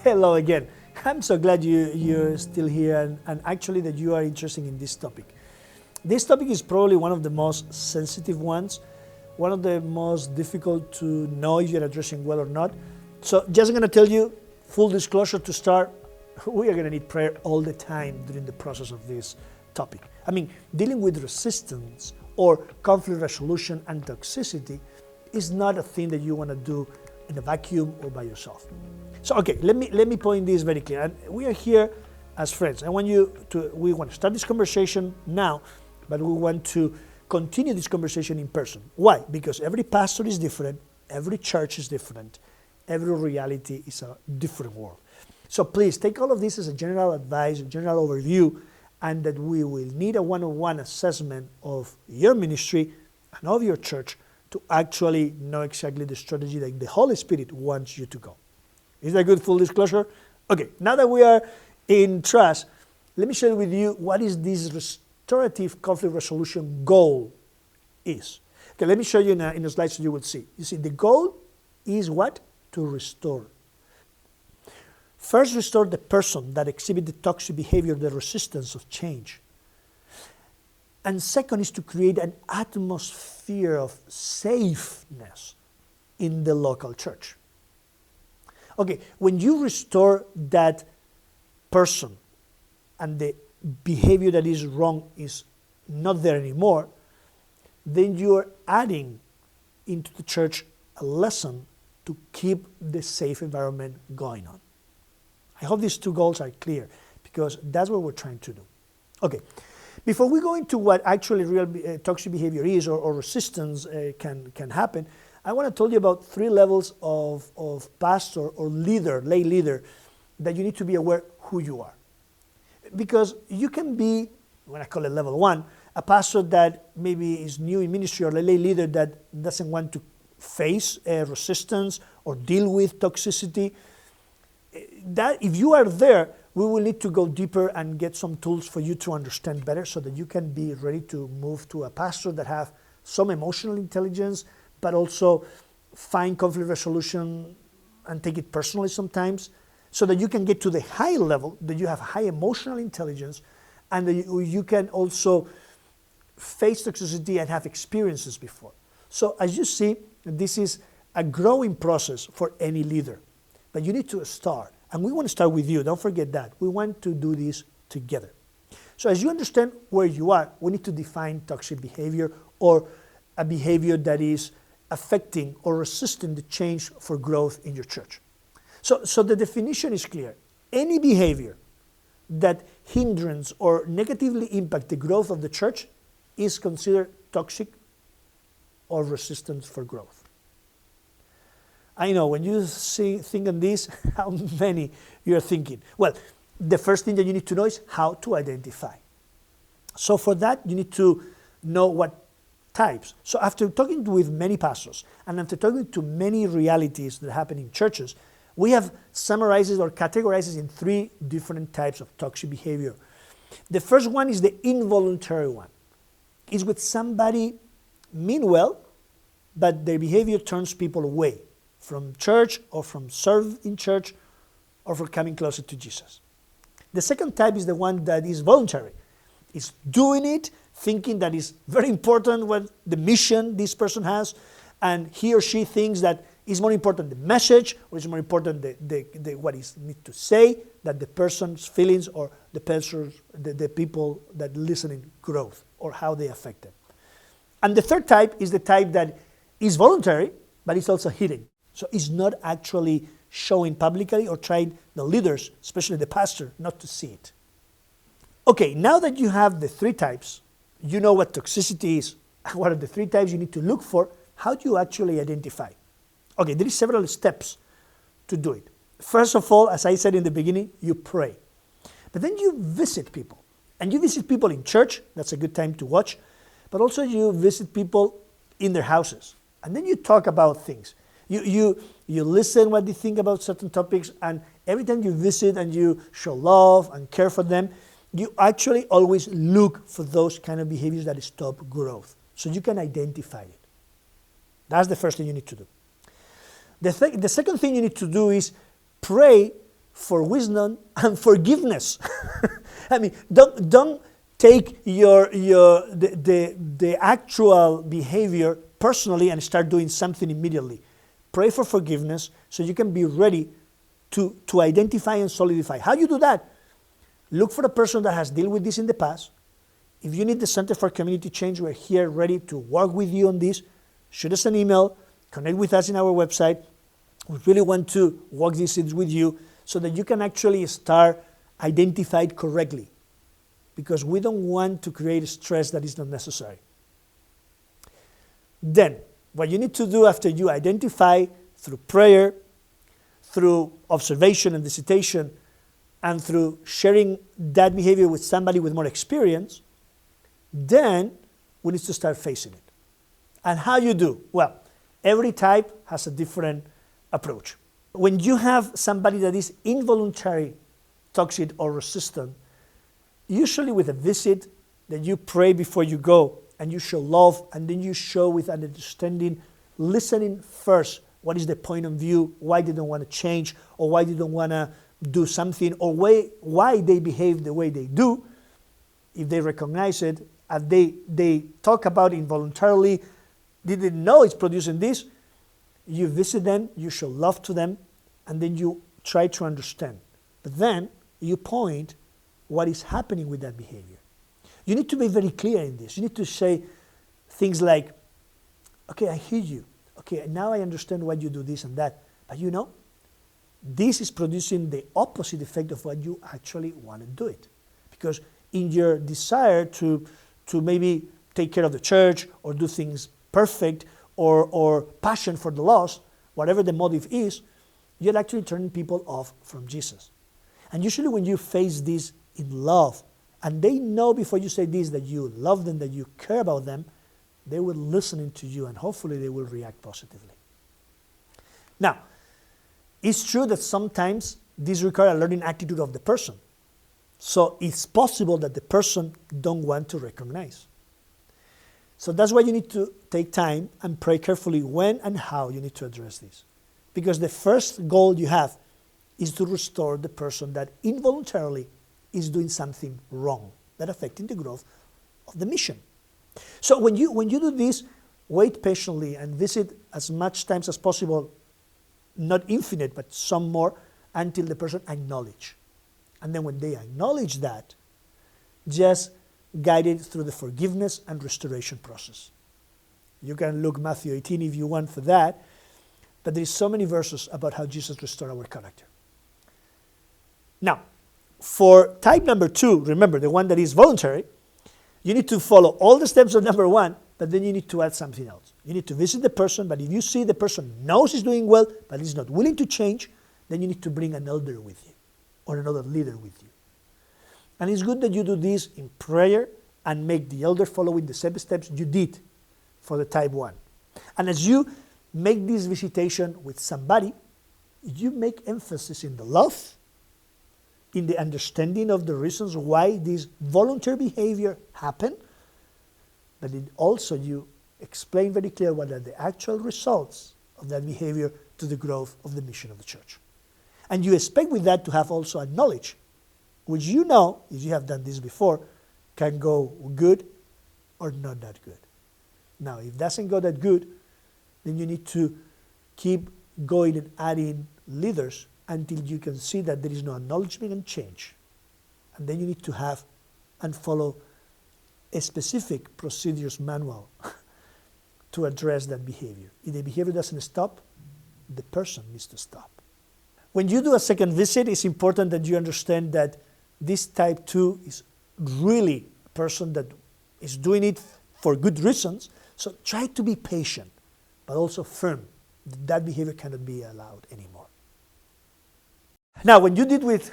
Hello again. I'm so glad you're still here and actually that you are interested in this topic. This topic is probably one of the most sensitive ones, one of the most difficult to know if you're addressing well or not. So just going to tell you, full disclosure to start, we are going to need prayer all the time during the process of this topic. I mean, dealing with resistance or conflict resolution and toxicity is not a thing that you want to do in a vacuum or by yourself. So okay, let me point this very clear. And we are here as friends. We want to start this conversation now, but we want to continue this conversation in person. Why? Because every pastor is different, every church is different, every reality is a different world. So please take all of this as a general advice, a general overview, and that we will need a one-on-one assessment of your ministry and of your church to actually know exactly the strategy that the Holy Spirit wants you to go. Is that good full disclosure? Okay, now that we are in trust, let me share with you what is this restorative conflict resolution goal is. Okay, let me show you in a slide so you will see. You see, the goal is what? To restore. First, restore the person that exhibits the toxic behavior, the resistance of change. And second is to create an atmosphere of safeness in the local church. Okay, when you restore that person and the behavior that is wrong is not there anymore, then you are adding into the church a lesson to keep the safe environment going on. I hope these two goals are clear because that's what we're trying to do. Okay, before we go into what actually real toxic behavior is or resistance can happen, I want to tell you about 3 levels of pastor or leader, lay leader, that you need to be aware who you are. Because you can be, when I call it level 1, a pastor that maybe is new in ministry or a lay leader that doesn't want to face resistance or deal with toxicity. That if you are there, we will need to go deeper and get some tools for you to understand better so that you can be ready to move to a pastor that have some emotional intelligence, but also find conflict resolution and take it personally sometimes, so that you can get to the high level, that you have high emotional intelligence, and that you can also face toxicity and have experiences before. So as you see, this is a growing process for any leader, but you need to start. And we want to start with you, don't forget that. We want to do this together. So as you understand where you are, we need to define toxic behavior or a behavior that is affecting or resisting the change for growth in your church. So the definition is clear. Any behavior that hinders or negatively impact the growth of the church is considered toxic or resistance for growth. I know when you think on this, how many you're thinking. Well, the first thing that you need to know is how to identify. So for that, you need to know what types. So after talking with many pastors and after talking to many realities that happen in churches, we have summarized or categorized in 3 different types of toxic behavior. The first one is the involuntary one. It's with somebody mean well, but their behavior turns people away from church or from serving in church or from coming closer to Jesus. The second type is the one that is voluntary. It's doing it, thinking that is very important what the mission this person has, and he or she thinks that is more important the message or is more important the what is need to say that the person's feelings or the people that listening growth or how they affect them. And the third type is the type that is voluntary, but it's also hidden. So it's not actually showing publicly or trying the leaders, especially the pastor, not to see it. Okay, now that you have the 3 types, you know what toxicity is, what are the 3 types you need to look for, how do you actually identify? Okay, there is several steps to do it. First of all, as I said in the beginning, you pray. But then you visit people. And you visit people in church, that's a good time to watch, but also you visit people in their houses. And then you talk about things. You listen what they think about certain topics, and every time you visit and you show love and care for them, you actually always look for those kind of behaviors that stop growth. So you can identify it. That's the first thing you need to do. The second thing you need to do is pray for wisdom and forgiveness. I mean, don't take the actual behavior personally and start doing something immediately. Pray for forgiveness so you can be ready to identify and solidify. How you do that? Look for a person that has dealt with this in the past. If you need the Center for Community Change, we're here ready to work with you on this. Shoot us an email, connect with us in our website. We really want to walk these things with you so that you can actually start identified correctly, because we don't want to create stress that is not necessary. Then, what you need to do after you identify through prayer, through observation and visitation, and through sharing that behavior with somebody with more experience, then we need to start facing it. And how you do? Well, every type has a different approach. When you have somebody that is involuntary, toxic, or resistant, usually with a visit that you pray before you go and you show love, and then you show with an understanding, listening first, what is the point of view, why they don't want to change, or why they don't want to do something, or why they behave the way they do. If they recognize it, and they talk about involuntarily, they didn't know it's producing this, you visit them, you show love to them, and then you try to understand. But then you point what is happening with that behavior. You need to be very clear in this. You need to say things like, okay, I hear you. Okay, now I understand why you do this and that. But you know, this is producing the opposite effect of what you actually want to do it. Because in your desire to maybe take care of the church or do things perfect or passion for the lost, whatever the motive is, you're actually turning people off from Jesus. And usually when you face this in love, and they know before you say this that you love them, that you care about them, they will listen to you and hopefully they will react positively. Now, it's true that sometimes this requires a learning attitude of the person. So it's possible that the person don't want to recognize. So that's why you need to take time and pray carefully when and how you need to address this. Because the first goal you have is to restore the person that involuntarily is doing something wrong, that affecting the growth of the mission. So when you do this, wait patiently and visit as much times as possible, not infinite, but some more, until the person acknowledge. And then when they acknowledge that, just guide it through the forgiveness and restoration process. You can look Matthew 18 if you want for that, but there's so many verses about how Jesus restored our character. Now, for type number 2, remember the one that is voluntary, you need to follow all the steps of number 1, but then you need to add something else. You need to visit the person, but if you see the person knows he's doing well, but he's not willing to change, then you need to bring an elder with you or another leader with you. And it's good that you do this in prayer and make the elder following the same steps you did for the type 1. And as you make this visitation with somebody, you make emphasis in the love, in the understanding of the reasons why this voluntary behavior happened, but then also you explain very clear what are the actual results of that behavior to the growth of the mission of the church. And you expect with that to have also a knowledge, which you know, if you have done this before, can go good or not that good. Now, if it doesn't go that good, then you need to keep going and adding leaders until you can see that there is no acknowledgement and change. And then you need to have and follow a specific procedures manual to address that behavior. If the behavior doesn't stop, the person needs to stop. When you do a second visit, it's important that you understand that this type 2 is really a person that is doing it for good reasons. So try to be patient, but also firm. That behavior cannot be allowed anymore. Now, when you did with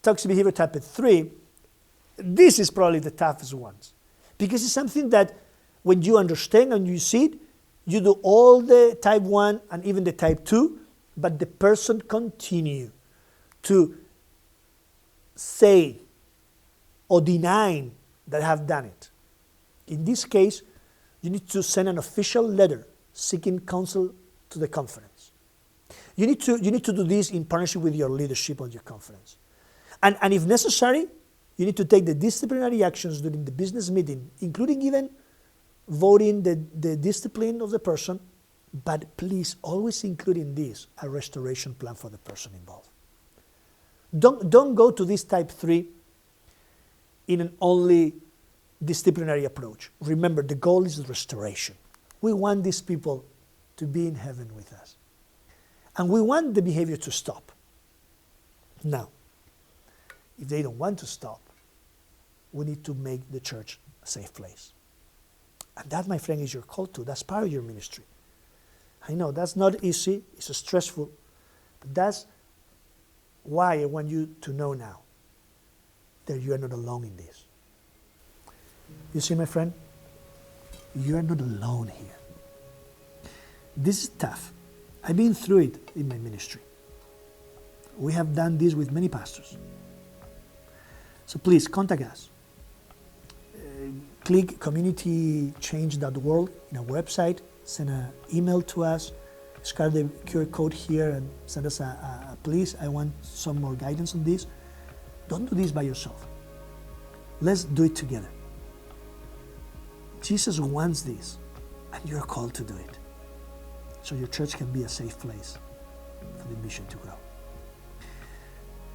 toxic behavior type 3, this is probably the toughest ones. Because it's something that when you understand and you see it, you do all the type 1 and even the type 2, but the person continue to say or deny that have done it. In this case, you need to send an official letter seeking counsel to the conference. You need to do this in partnership with your leadership on your conference. And if necessary, you need to take the disciplinary actions during the business meeting, including even voting the discipline of the person, but please always include in this a restoration plan for the person involved. Don't go to this type 3 in an only disciplinary approach. Remember, the goal is restoration. We want these people to be in heaven with us. And we want the behavior to stop. Now, if they don't want to stop, we need to make the church a safe place. And that, my friend, is your call to. That's part of your ministry. I know that's not easy, it's stressful, but that's why I want you to know now that you are not alone in this. You see, my friend, you are not alone here. This is tough. I've been through it in my ministry. We have done this with many pastors. So please contact us. Click communitychange.world in our website, send an email to us, scan the QR code here and send us a please, I want some more guidance on this. Don't do this by yourself. Let's do it together. Jesus wants this, and you're called to do it. So your church can be a safe place for the mission to grow.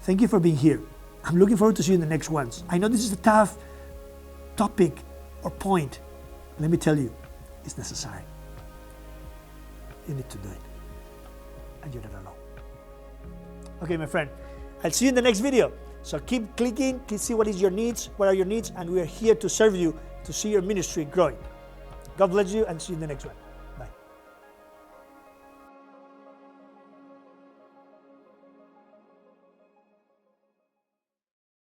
Thank you for being here. I'm looking forward to seeing you in the next ones. I know this is a tough topic or point. Let me tell you, it's necessary. You need to do it. And you're not alone. Okay, my friend, I'll see you in the next video. So keep clicking, keep see what is your needs, what are your needs, and we are here to serve you to see your ministry growing. God bless you and see you in the next one.